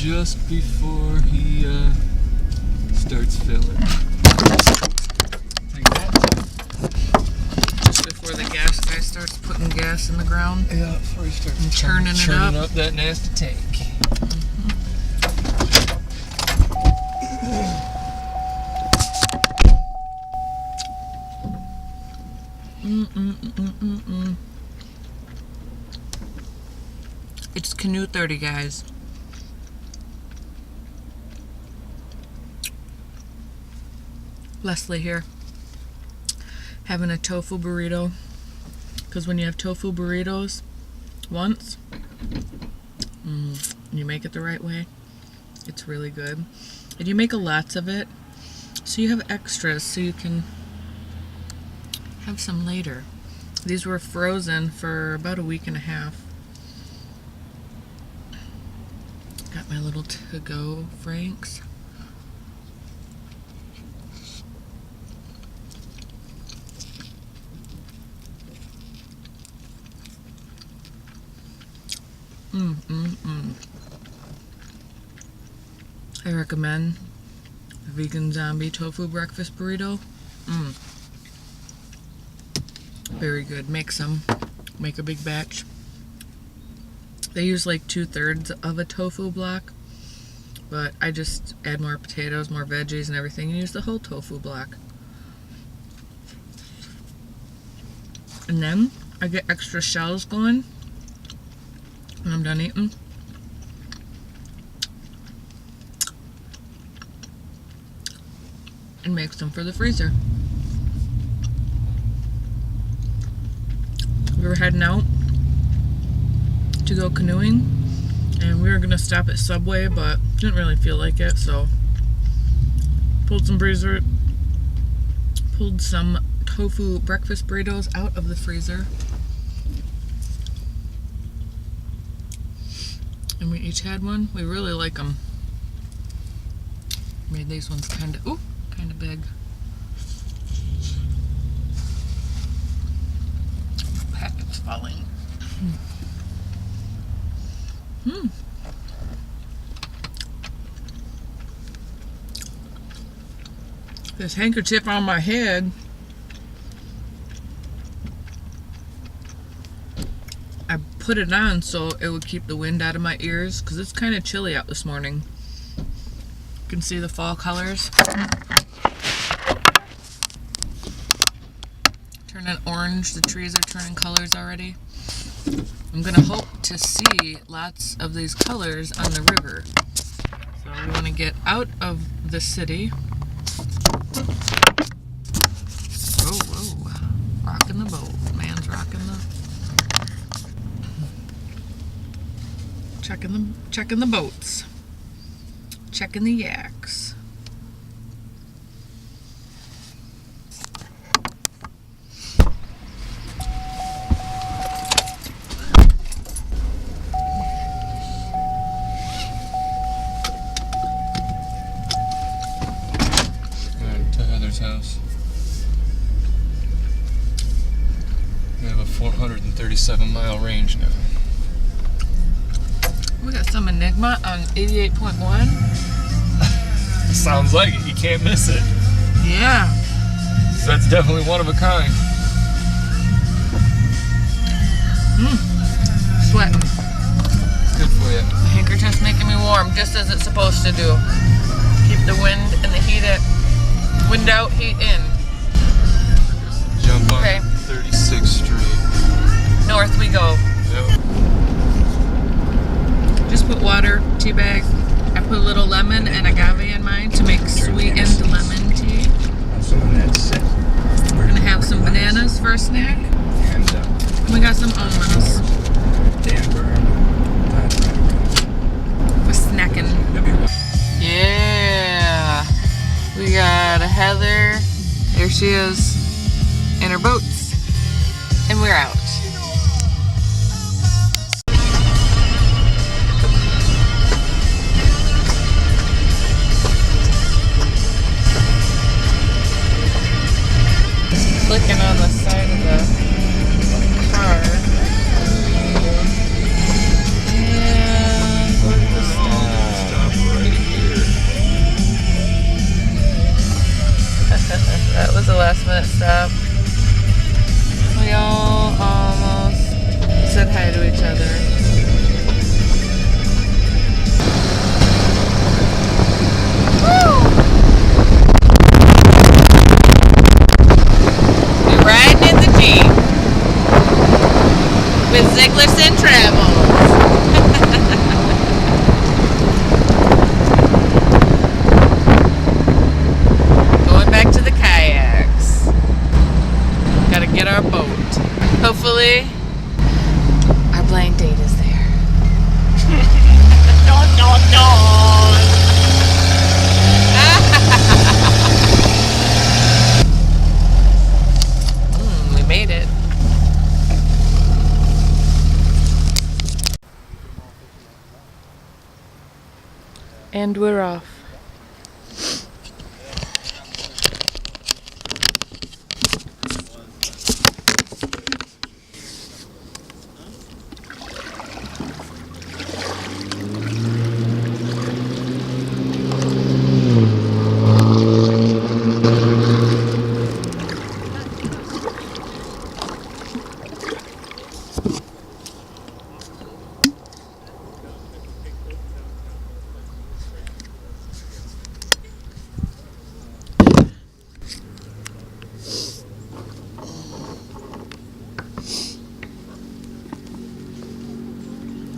just before he starts filling. Like that. Just before the gas guy starts putting gas in the ground. Yeah, before he starts and churning up that nasty tank. It's Canoe 30, guys. Leslie here, having a tofu burrito, because when you have tofu burritos once, you make it the right way, it's really good. And you make lots of it, so you have extras, so you can have some later. These were frozen for about a week and a half. Got my little to-go Franks. I recommend the vegan zombie tofu breakfast burrito. Very good. Make some. Make a big batch. They use like 2/3 of a tofu block, but I just add more potatoes, more veggies and everything, and use the whole tofu block. And then I get extra shells going when I'm done eating. And make some for the freezer. We were heading out to go canoeing, and we were gonna stop at Subway, but didn't really feel like it, so pulled some tofu breakfast burritos out of the freezer, and we each had one. We really like them. Made these ones kind of big. Packet's falling. This handkerchief on my head, I put it on so it would keep the wind out of my ears, because it's kind of chilly out this morning. You can see the fall colors turning orange. The trees are turning colors already. I'm gonna hope to see lots of these colors on the river. So we want to get out of the city. Whoa, rocking the boat. Man's rocking the... Checking the boats. Checking the yaks. House. We have a 437-mile range now. We got some Enigma on 88.1. Sounds like it. You can't miss it. Yeah. So that's definitely one of a kind. Sweating. Good for you. The handkerchief's making me warm, just as it's supposed to do. Keep the wind and the heat at... Wind out, heat in. Jump on 36th Street. North we go. Yep. Just put water, tea bag. I put a little lemon and agave in mine to make sweetened lemon tea. We're gonna have some bananas for a snack. And we got some almonds. For snacking. Yeah. We got Heather, there she is, in her boots, and we're out. Clicking on the side of the car. And where's the stop? And we're off.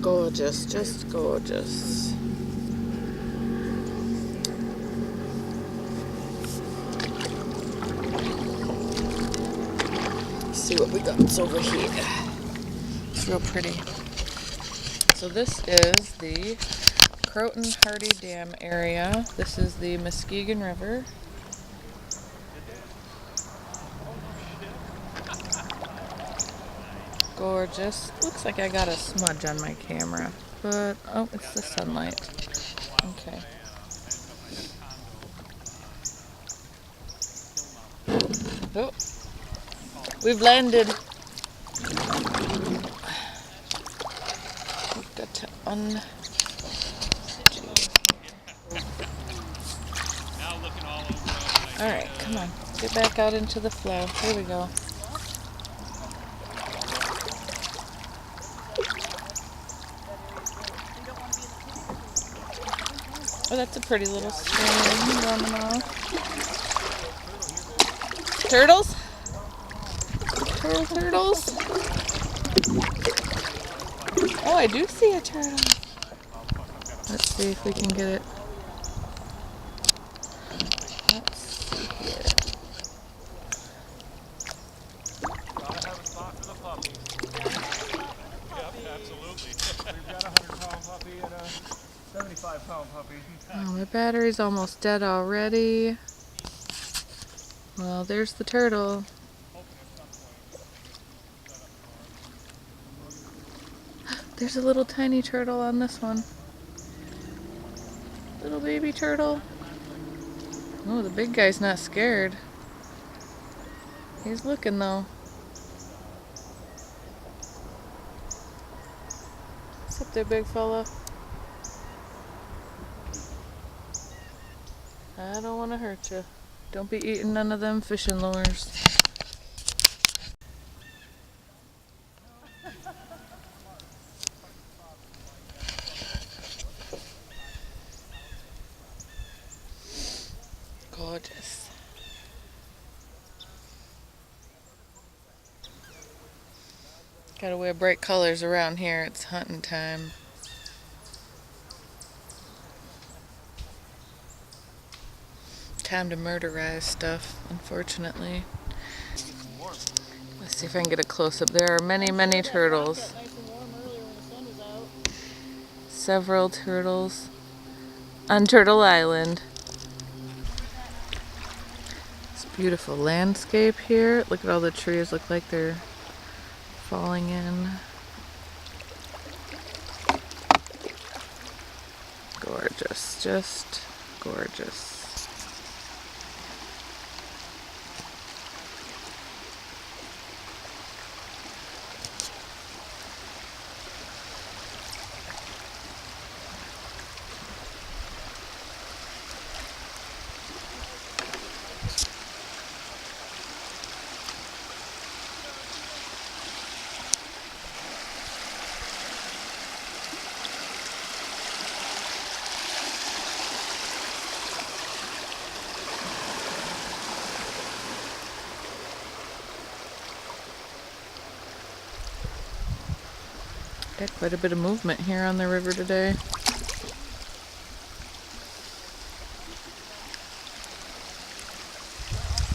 Gorgeous, just gorgeous. Let's see what we got over here. It's real pretty. So this is the Croton Hardy Dam area. This is the Muskegon River. Gorgeous. Looks like I got a smudge on my camera, but oh, it's the sunlight. Okay. Oh, we've landed. We've got to Alright, come on. Get back out into the flow. Here we go. Oh, that's a pretty little stream running off. Turtles? Turtles? Oh, I do see a turtle. Let's see if we can get it. Let's see here. Gotta have a spot for the puppies. Yep, absolutely. We've got a 100-pound puppy and a 75-pound puppy. Oh, my battery's almost dead already. Well, there's the turtle. There's a little tiny turtle on this one. Little baby turtle. Oh, the big guy's not scared. He's looking though. What's up there, big fella? I don't want to hurt you. Don't be eating none of them fishing lures. Gorgeous. Gotta wear bright colors around here. It's hunting time. Time to murderize stuff, unfortunately. Let's see if I can get a close-up. There are many, many turtles. Several turtles on Turtle Island. It's a beautiful landscape here. Look at all the trees. Look like they're falling in. Gorgeous, just gorgeous. Got quite a bit of movement here on the river today.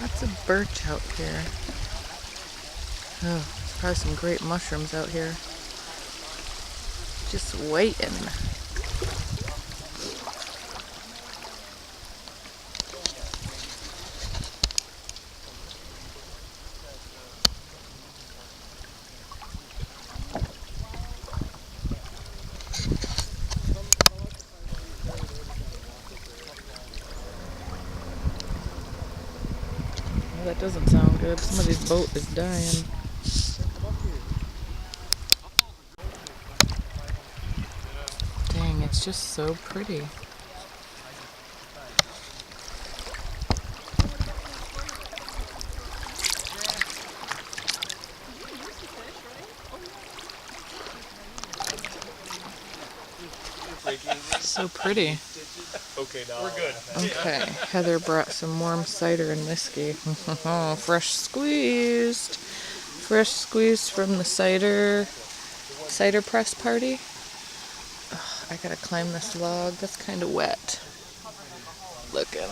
Lots of birch out here. Oh, there's probably some great mushrooms out here. Just waiting. That doesn't sound good. Somebody's boat is dying. Dang, it's just so pretty. So pretty. Okay, now we're good. Okay, Heather brought some warm cider and whiskey. Fresh squeezed. Fresh squeezed from the cider press party. Ugh, I gotta climb this log. That's kind of wet looking.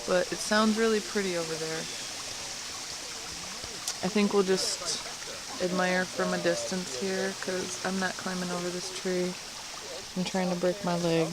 But it sounds really pretty over there. I think we'll just admire from a distance here because I'm not climbing over this tree. I'm trying to break my leg.